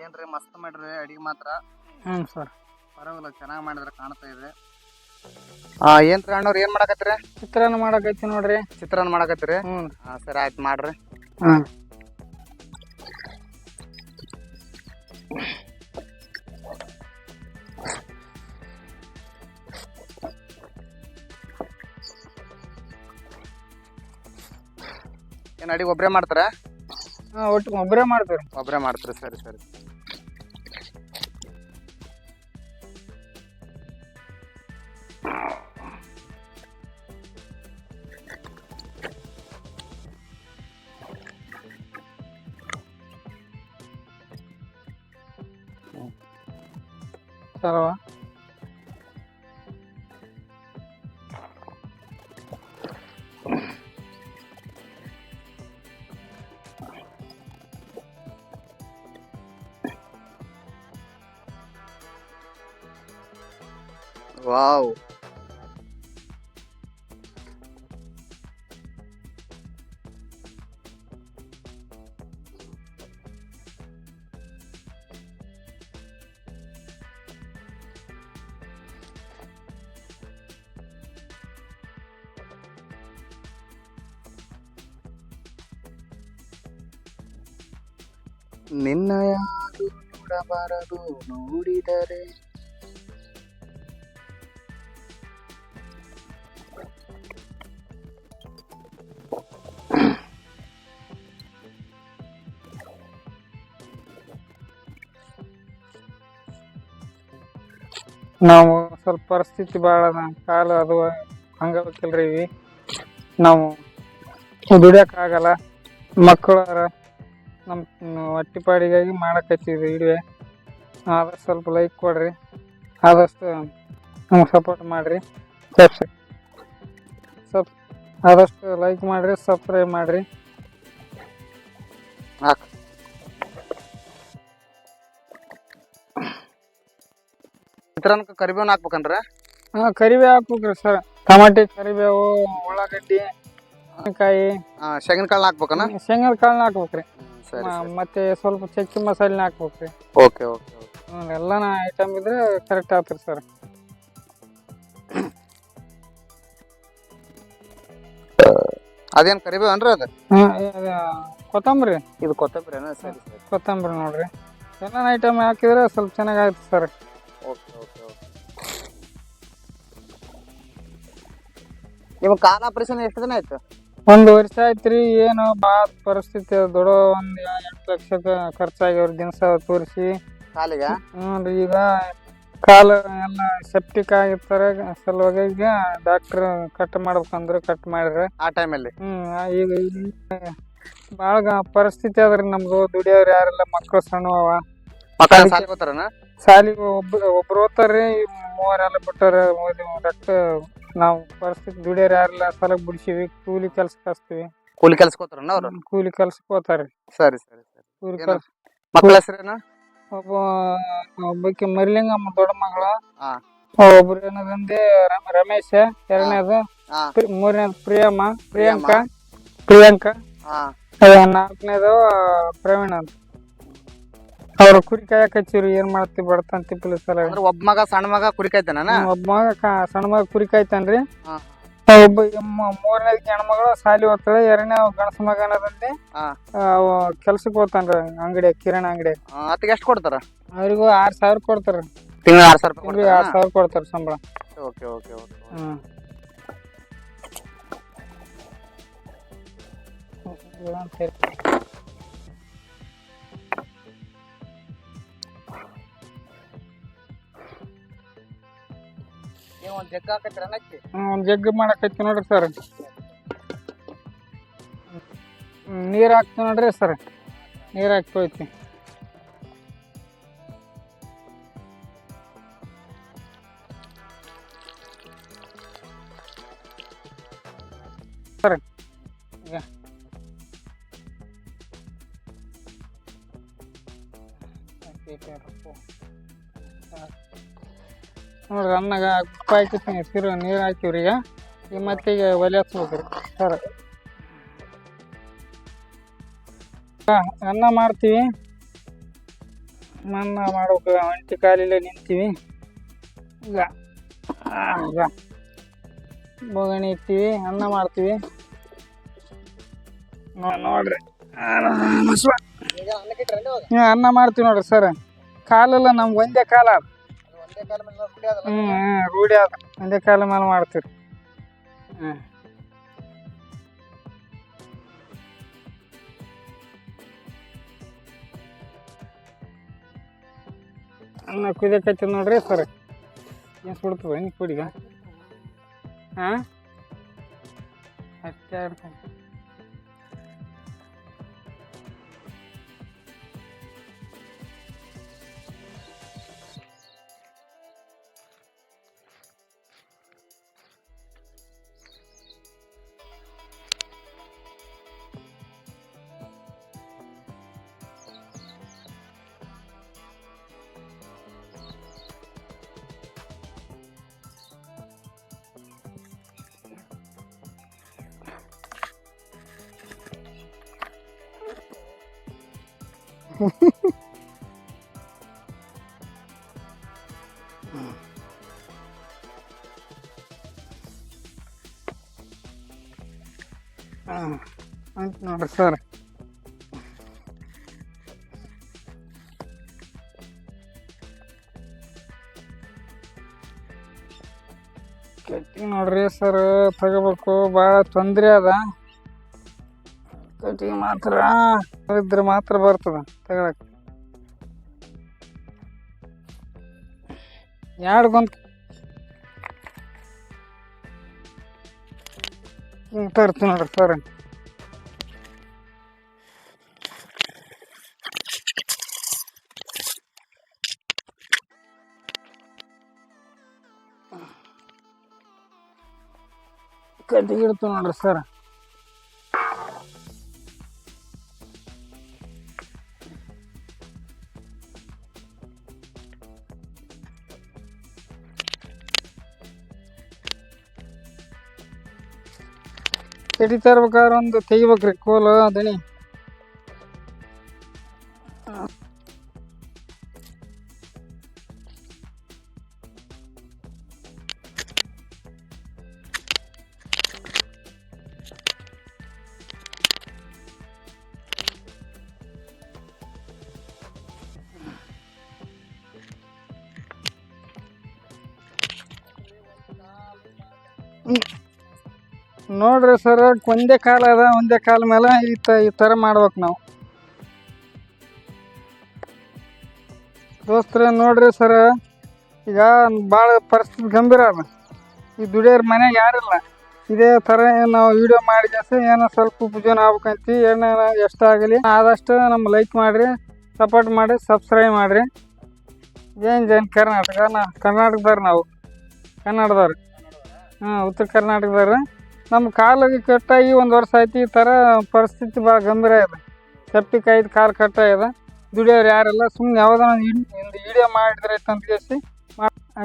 ಏನ್ರಿ ಮಸ್ತ್ ಮಾಡ್ರಿ ಅಡಿಗೆ ಮಾತ್ರ. ಹ್ಞೂ ಸರ್. ಪರವಾಗಿಲ್ಲ, ಚೆನ್ನಾಗಿ ಮಾಡಿದ್ರೆ ಕಾಣ್ತಾ ಇದೆ. ಏನ್ರಿ ಅಣ್ಣವ್ರು ಏನ್ ಮಾಡಕತ್ತೀರಿ? ಚಿತ್ರಾನ್ನ ಮಾಡಕೈತಿ ನೋಡ್ರಿ. ಚಿತ್ರಾನ್ನ ಮಾಡಕತ್ತೀರಿ? ಹ್ಞೂ. ಸರಿ ಆಯ್ತು ಮಾಡ್ರಿ. ಹಾಂ. ಏನ್ ಅಡಿಗೆ ಒಬ್ಬರೇ ಮಾಡ್ತಾರ? ಹಾಂ, ಒಟ್ಟು ಒಬ್ಬರೇ ಮಾಡ್ತೀವಿ. ಒಬ್ಬರೇ ಮಾಡ್ತೀರಿ? ಸರಿ ಸರಿ. ಸರವಾ ವಾವ್, ನಿನ್ನ ಯಾರು ನೋಡಬಾರದು, ನೋಡಿದರೆ ನಾವು ಸ್ವಲ್ಪ ಪರಿಸ್ಥಿತಿ ಭಾಳ ಕಾಲ ಅದು ಹಂಗಲ್ರಿ. ನಾವು ದುಡಿಯೋಕ್ಕಾಗಲ್ಲ, ಮಕ್ಕಳು ನಮ್ಮ ಹೊಟ್ಟಿಪಾಡಿಗಾಗಿ ಮಾಡಕತ್ತೀವಿ ಇಡುವೆ. ಆದಷ್ಟು ಸ್ವಲ್ಪ ಲೈಕ್ ಕೊಡ್ರಿ, ಆದಷ್ಟು ನಮ್ಗೆ ಸಪೋರ್ಟ್ ಮಾಡಿರಿ. ಆದಷ್ಟು ಲೈಕ್ ಮಾಡಿರಿ, ಸಬ್ಸ್ಕ್ರೈಬ್ ಮಾಡಿರಿ. ಚಿತ್ರಾನ್ನಕ್ಕೆ ಕರಿಬೇವನ್ನ ಹಾಕ್ಬೇಕನ್ರಿ? ಹಾಂ, ಕರಿಬೇವು ಹಾಕ್ಬೇಕ್ರಿ ಸರ್. ಟಮಾಟಿ, ಕರಿಬೇವು, ಉಳ್ಳಾಗಡ್ಡಿ, ಕಾಯಿ, ಶೇಂಗಿನ ಕಾಳನ್ನ ಹಾಕ್ಬೇಕನ? ಶೇಂಗದ ಕಾಳನ್ನ ಹಾಕ್ಬೇಕ್ರಿ. ಸರಿ. ಮತ್ತೆ ಸ್ವಲ್ಪ ಚಕ್ಕಿ ಮಸಾಲೆನ ಹಾಕ್ಬೇಕ್ರಿ. Okay okay okay. ಎಲ್ಲಾನ ಐಟಮ್ ಇದ್ರೆ ಕರೆಕ್ಟ್ ಆಗ್ತದೆ ಸರ್. ಅದೇನು ಕರಿಬೇವು ಅನ್ರಿ? ಅದು ಕೊತ್ತಂಬರಿ. ಇದು ಕೊತ್ತಂಬರಿನಾ? ಸರಿ ಸರಿ. ಕೊತ್ತಂಬರಿ ನೋಡ್ರಿ. ಎಲ್ಲ ಐಟಮ್ ಹಾಕಿದ್ರೆ ಸ್ವಲ್ಪ ಚೆನ್ನಾಗಾಯ್ತು ಸರ್. Okay okay okay. ನಿಮ್ಮ ಕಾಲ ಆಪರೇಷನ್ ಎಷ್ಟು ದಿನ ಆಯ್ತು? 1 ವರ್ಷ ಆಯ್ತ್ರಿ. ಏನು ಭಾಳ ಪರಿಸ್ಥಿತಿ ದೊಡ್ಡ, ಒಂದು 8 ಲಕ್ಷ ಖರ್ಚಾಗ್ಯವ್ರಿ ದಿನಸ ತೋರಿಸಿ ಕಾಲಿಗೆ. ಹ್ಞೂ ರೀ. ಈಗ ಕಾಲು ಎಲ್ಲ ಸೆಪ್ಟಿಕ್ ಆಗಿರ್ತಾರೆ ಸಲುವಾಗಿ ಈಗ ಡಾಕ್ಟ್ರ್ ಕಟ್ ಮಾಡ್ಬೇಕಂದ್ರೆ ಕಟ್ ಮಾಡಿದ್ರೆ ಆ ಟೈಮಲ್ಲಿ. ಈಗ ಭಾಳ ಪರಿಸ್ಥಿತಿ ಅದ್ರಿ ನಮ್ದು. ದುಡಿಯೋರು ಯಾರೆಲ್ಲ, ಮಕ್ಕಳು ಸಣ್ಣವ. ಮಕ್ಕಳು ಸಾಲಿಗೆ ಹೋಗ್ತಾರನ? ಸಾಲಿಗೆ ಒಬ್ರು ಓದ್ತಾರ್ರಿ, 3 ಎಲ್ಲ ಬಿಟ್ಟಾರ ಓದಿ. ರೊಕ್ಕ ನಾವು ಪರಿಸ್ಥಿತಿ ದುಡಿಯೋರು ಯಾರೆಲ್ಲ ಸಲಗ್ ಬಿಡ್ಸಿವಿ, ಕೂಲಿ ಕೆಲ್ಸಕ್ಕೆ ಹಚ್ತೀವಿ. ಕೂಲಿ ಕೆಲ್ಸಕ್ಕೆ ಹೋಗ್ತಾರನ ಅವ್ರು? ಕೂಲಿ ಕೆಲ್ಸಕ್ಕೆ ಹೋಗ್ತಾರ್ರಿ. ಸರಿ ಸರಿ ಸರಿ. ಕೂಲಿ ಕೆಲ್ಸ. ಮಕ್ಕಳ ಹೆಸರೇನು? ಒಬ್ಬಾಕಿ ಮರಿಲಿಂಗಮ್ಮ ದೊಡ್ಡ ಮಗಳು. ಒಬ್ರು ಏನದಂದೆ ರಮೇಶ, 2ನೇದು, 3ನೇದು ಪ್ರಿಯಾಂಕಾ, 4ನೇದು ಪ್ರವೀಣ್ ಅಂತ. ಅವ್ರು ಕುರಿ ಕಾಯಕ್ ಹಚ್ಚಿವ್ರಿ. ಏನ್ ಮಾಡ್ತೀವಿ ಬಡತನ ತಿಪ್ಪಲಿ ಸಲ. ಒಬ್ಬ ಮಗ, ಸಣ್ಣ ಮಗ ಕುರಿ ಕಾಯ್ತಾನ? ಒಬ್ಬ ಮಗ ಸಣ್ಣ ಮಗ ಕುರಿ ಕಾಯ್ತಾನ್ರಿ. ಒಬ್ಬ 3ನೇದ್ ಹೆಣ್ಮಗಳು ಸಾಲಿ ಹೋಗ್ತಾಳೆ. 2ನೇ ಗಣಸ ಮಗ ಅನ್ನೋದಂದೆ ಕೆಲ್ಸಕ್ಕೆ ಹೋಗ್ತಾನ್ರಿ, ಅಂಗಡಿ, ಕಿರಾಣಿ ಅಂಗಡಿ. ಅದಕ್ಕೆ ಎಷ್ಟು ಕೊಡ್ತಾರ? ಅವ್ರಿಗೂ 6,000 ಕೊಡ್ತಾರ. ತಿಂಗಳ 6,000 ರೂಪಾಯಿ? 6,000 ಕೊಡ್ತಾರ ಸಂಬಳ. Okay okay okay. ಒಂದ್ ಜಗ್ಗ ಹಾಕತ್ತೀರ? ಒಂದ್ ಜಗ್ಗ ಮಾಡಕೈತಿ ನೋಡ್ರಿ ಸರ್. ನೀರ್ ಹಾಕ್ತೀವಿ ನೋಡ್ರಿ ಸರ್. ನೀರ್ ಹಾಕ್ತೋಯ್ತಿ ಸರ್. ಈಗ ನೋಡ್ರಿ, ಅನ್ನಾಗ ಉಪ್ಪು ಹಾಕಿ ನೀರು ಹಾಕಿವ್ರಿ. ಈಗ ಮತ್ತೆ ಈಗ ಒಲೆ ಹಚ್ಬೇಕ್ರಿ ಸರ್. ಅನ್ನ ಮಾಡ್ತೀವಿ. ಮಣ್ಣು ಮಾಡ್ಬೇಕು. ಒಂಟಿ ಕಾಲಿಲ್ಲ ನಿಂತೀವಿ. ಈಗ ಈಗ ಬೋಗಣಿ ಇಟ್ಟಿವಿ, ಅನ್ನ ಮಾಡ್ತೀವಿ. ನೋಡ್ರಿ ಅನ್ನ ಮಾಡ್ತೀವಿ ನೋಡ್ರಿ ಸರ್. ಕಾಲೆಲ್ಲ ನಮ್ಗೆ ಒಂದೇ ಕಾಲ ಅದು. ರೂಢಿ ಅದ. ಒಂದೇ ಕಾಲ ಮೇಲೆ ಮಾಡ್ತೀವಿ. ಅನ್ನ ಕುದಿಯಕೈತಿ ನೋಡ್ರಿ ಸರ್. ಏನು ಸುಡ್ತದ ಹೆಂಗೆ ಕುಡಿಗ? ಹಾಂ ಅಷ್ಟೇ ಆಡ್ತಾನೆ. ಅಂತ ನೋಡ್ರಿ ಸರ್. ಕಟ್ಟಿಂಗ್ ನೋಡ್ರಿ ಸರ್, ತಗೋಬೇಕು. ಭಾಳ ತೊಂದರೆ ಅದ. ಕಟ್ಟಿಂಗ್ ಮಾತ್ರ ಇದ್ರೆ ಮಾತ್ರ ಬರ್ತದ ತಗೊಳಕ್. ಎರಡು ಗೊಂದು ತರ್ತೀವಿ ನೋಡ್ರಿ ಸರ್. ಕಟ್ಟಿಗೆ ಇಡ್ತೀವಿ ನೋಡ್ರಿ ಸರ್. ಕಟ್ಟಿ ತರ್ಬೇಕಾದ್ರೆ ಒಂದು ತೆಗಿಬೇಕ್ರಿ ಕೋಲು ದಣಿ. ನೋಡ್ರಿ ಸರ್, ಒಂದೇ ಕಾಲ ಅದ. ಒಂದೇ ಕಾಲ ಮೇಲೆ ಈ ಥರ ಮಾಡ್ಬೇಕು ನಾವು ದೋಸ್ತರ. ನೋಡ್ರಿ ಸರ್, ಈಗ ಭಾಳ ಪರಿಸ್ಥಿತಿ ಗಂಭೀರ ಅದ. ಈ ದುಡಿಯೋರು ಮನೆಗೆ ಯಾರಿಲ್ಲ. ಇದೇ ಥರ ನಾವು ವಿಡಿಯೋ ಮಾಡಿ ಏನೋ ಸ್ವಲ್ಪ ಉಪಜೀವನ ಆಗ್ಬೇಕಂತೀವಿ. ಏನೋ ಎಷ್ಟಾಗಲಿ ಆದಷ್ಟು ನಮ್ಮ ಲೈಕ್ ಮಾಡಿರಿ, ಸಪೋರ್ಟ್ ಮಾಡಿ, ಸಬ್ಸ್ಕ್ರೈಬ್ ಮಾಡಿರಿ. ಜೈನ್ ಕರ್ನಾಟಕದವ್ರು ನಾವು, ಕನ್ನಡದವ್ರು. ಉತ್ತರ ಕರ್ನಾಟಕದವ್ರು. ನಮ್ಮ ಕಾಲಿಗೆ ಕಟ್ಟಾಗಿ 1 ವರ್ಷ ಆಯ್ತು. ಈ ಥರ ಪರಿಸ್ಥಿತಿ ಭಾಳ ಗಂಭೀರ ಇದೆ. ಸೆಪ್ಟಿಕ್ ಆಯ್ತು, ಕಾಲು ಕಟ್ಟಾಗಿದೆ. ದುಡಿಯೋರು ಯಾರಿಲ್ಲ. ಸುಮ್ಮನೆ ಯಾವುದೋ ಒಂದು ವಿಡಿಯೋ ಮಾಡಿದ್ರೆ ಅಂತ ಕೇಳಿಸಿ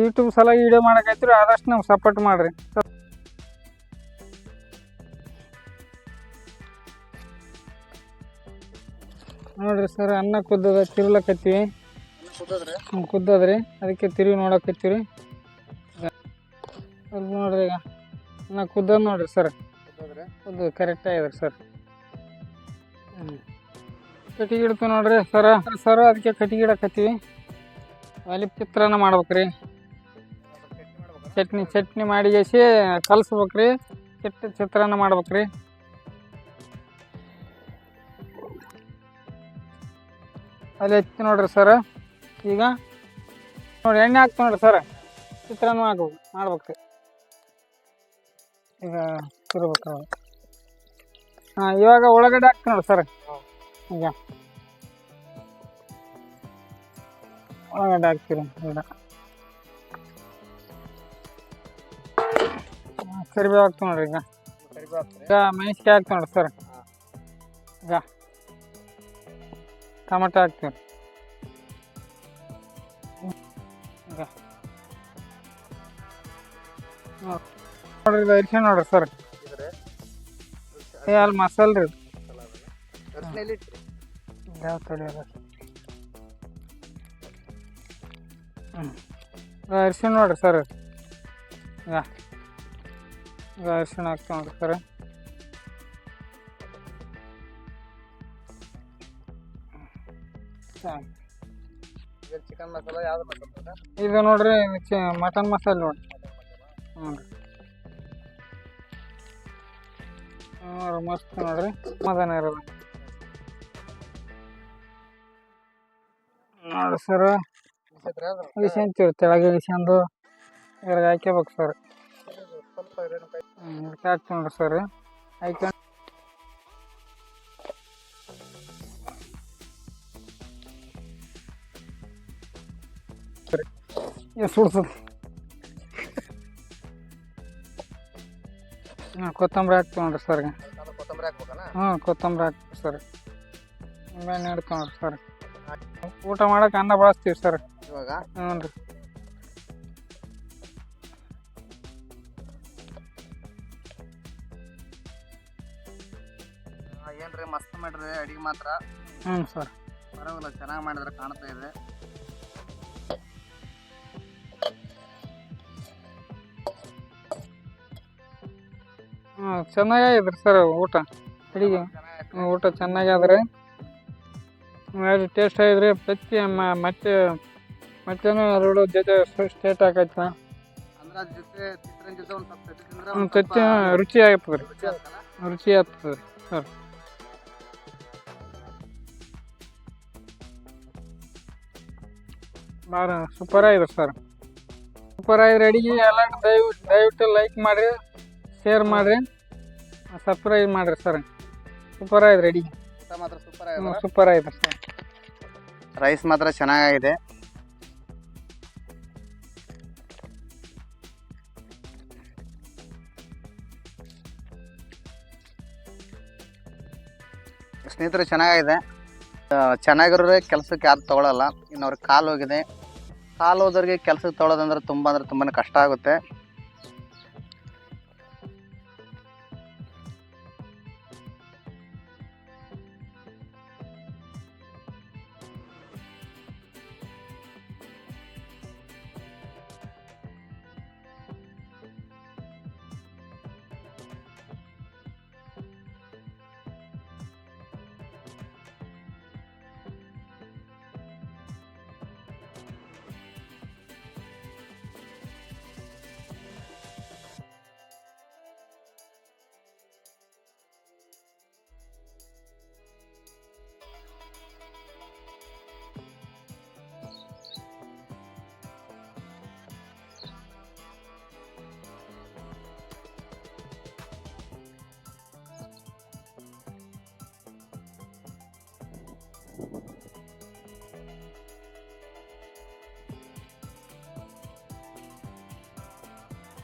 ಯೂಟ್ಯೂಬ್ ಸಲ ವಿಡಿಯೋ ಮಾಡೋಕೈತಿರಿ. ಆದಷ್ಟು ನಾವು ಸಪೋರ್ಟ್ ಮಾಡಿರಿ. ನೋಡ್ರಿ ಸರ್, ಅನ್ನ ಕುದ್ದದ, ತಿರ್ಲಕತ್ತೀವಿ. ಕುದ್ದದ್ರಿ, ಅದಕ್ಕೆ ತಿರುಗಿ ನೋಡಕತ್ತೀವಿ. ನೋಡ್ರಿ ಈಗ ಅನ್ನ ಕುದ್ದದ ನೋಡ್ರಿ ಸರ್. ಕುದ್ದು ಕರೆಕ್ಟ್ ಆಗಿದೆ ಸರ್. ಕಟ್ಟಿಗೆ ಇಡ್ತೀವಿ ನೋಡ್ರಿ ಸರ್. ಅದಕ್ಕೆ ಕಟ್ಟಿಗೆ ಇಡಕತ್ತೀವಿ. ಅಲ್ಲಿ ಚಿತ್ರಾನ್ನ ಮಾಡ್ಬೇಕ್ರಿ. ಚಟ್ನಿ ಮಾಡಿಗೆಸಿ ಕಲಸ್ಬೇಕ್ರಿ. ಚಿತ್ರಾನ್ನ ಮಾಡ್ಬೇಕ್ರಿ. ಅಲ್ಲಿ ಹಚ್ಚಿ ನೋಡ್ರಿ ಸರ್. ಈಗ ನೋಡಿ ಎಣ್ಣೆ ಹಾಕ್ತೀವಿ ನೋಡ್ರಿ ಸರ್. ಚಿತ್ರಾನ್ನ ಮಾಡ್ಬೇಕ್ರಿ. ಈಗ ತಿರ್ಬೇಕು. ಇವಾಗ ಒಳಗಡೆ ಹಾಕ್ತೀವಿ ನೋಡಿ ಸರ್. ಈಗ ಒಳಗಡೆ ಹಾಕ್ತೀರಿ. ಕರಿಬೇವು ಹಾಕ್ತೀವಿ ನೋಡ್ರಿ. ಈಗ ಮೆಣಸಿನ್ಕಾಯಿ ಹಾಕ್ತೀವಿ ನೋಡ್ರಿ ಸರ್. ಈಗ ಟೊಮೆಟೊ ಹಾಕ್ತೀವಿ. ಈಗ ನೋಡ್ರಿ, ಇದು ಅರಿಶಿಣ ನೋಡ್ರಿ ಸರ್. ಅಲ್ಲಿ ಮಸಾಲೆ ರೀ. ಯಾವ ತಡಿ ಅದ ಅರಿಶಿಣ ನೋಡಿರಿ ಸರ್. ಈಗ ಅರಿಶಿಣ ಹಾಕ್ತೀವಿ ನೋಡಿರಿ ಸರ್. ಚಿಕನ್ ಮಸಾಲ ಯಾವ್ದು ಮಸಾಲ? ಇದು ನೋಡ್ರಿ ಮಟನ್ ಮಸಾಲೆ ನೋಡ್ರಿ. ಹ್ಞೂ ರೀ ಮಸ್ತ್ ನೋಡ್ರಿ, ಮದನ ಇರೋದು ನೋಡಿ ಸರ್. ಇಳಿಸ್ಕೊಂತೀವಿ ತೆಳಗೆ ಇಳಿಸ್ಕೊಂಡು ಇದ್ರಾಗ ಹಾಕ್ಯಬೇಕು ಸರ್. ಹಾಕ್ತೀವಿ ನೋಡ್ರಿ ಸರ್. ಹಾಕ್ಕೊಂಡು ಸುಡ್ಸೋದು. ಕೊತ್ತಂಬರಿ ಹಾಕ್ತೀವಿ ನೋಡ್ರಿ ಸರ್. ಕೊತ್ತಂಬರಿ ಹಾಕ್ಬೇಕನ? ಹ್ಞೂ ಕೊತ್ತಂಬರಿ ಹಾಕ್ತೀವಿ ಸರ್. ನಿಂಬೆಹಣ್ಣು ಹಿಡ್ತೀವಿ ನೋಡ್ರಿ ಸರ್. ಊಟ ಮಾಡಕ್ಕೆ ಅನ್ನ ಬಳಸ್ತೀವಿ ಸರ್ ಇವಾಗ. ಹ್ಞೂ ರೀ. ಏನ್ರಿ ಮಸ್ತ್ ಮಾಡ್ರಿ ಅಡಿಗೆ ಮಾತ್ರ. ಹ್ಞೂ ಸರ್. ಪರವಾಗಿಲ್ಲ, ಚೆನ್ನಾಗಿ ಮಾಡಿದ್ರೆ ಕಾಣ್ತಾ ಇದೆ. ಹ್ಞೂ ಚೆನ್ನಾಗಿದ್ರಿ ಸರ್ ಊಟ. ಅಡಿಗೆ ಊಟ ಚೆನ್ನಾಗ್ಯಾದ್ರಿ, ಟೇಸ್ಟ್ ಆಗಿದ್ರಿ. ಮತ್ತೇನು ಎರಡು ಜೊತೆ ಸ್ಟೇಟ್ ಆಕೈತಿ. ಅಂದ್ರೆ ಅದ್ರ ಜೊತೆ ಚಿತ್ರಾನ್ನ ಜೊತೆ ಒಂದು ಸ್ವಲ್ಪ ತತ್ತಿ ತಿಂದ್ರೆ ಹ್ಞೂ ಒಂದ್ ತತ್ತಿ ಸ್ವಲ್ಪ ರುಚಿ ಆಗ್ತದೆ ರೀ. ರುಚಿ ಆಗ್ತದಲ್ಲ? ರುಚಿ ಆಗ್ತದೆ ಸರ್. ಭಾಳ ಸೂಪರ್ ಆಗಿದೆ ಸರ್. ಸೂಪರ್ ಆಗಿದೆ ಅಡಿಗೆ. ಎಲ್ಲ ದಯವಿಟ್ಟು ಲೈಕ್ ಮಾಡಿರಿ, ಶೇರ್ ಮಾಡಿರಿ, ಸಬ್ಸ್ಕ್ರೈಬ್ ಮಾಡಿರಿ ಸರ್. ಸೂಪರ್ ಆಗಿದೆ ಅಡಿಗೆ. ಊಟ ಮಾತ್ರ ಸೂಪರ್ ಹ್ಞೂ ಆಗಿದೆ. ಸೂಪರ್ ಆಗಿದೆ ಸರ್. ರೈಸ್ ಮಾತ್ರ ಚೆನ್ನಾಗಿದೆ. ಸ್ನೇಹಿತರೆ ಚೆನ್ನಾಗಿದೆ. ಚೆನ್ನಾಗಿರೋರೆ ಕೆಲಸಕ್ಕೆ ಯಾರು ತೊಗೊಳಲ್ಲ. ಇನ್ನು ಅವ್ರಿಗೆ ಕಾಲು ಹೋಗಿದೆ. ಕಾಲು ಹೋದವ್ರಿಗೆ ಕೆಲಸಕ್ಕೆ ತೊಗೊಳೋದಂದ್ರೆ ತುಂಬ ಅಂದ್ರೆ ತುಂಬಾ ಕಷ್ಟ ಆಗುತ್ತೆ.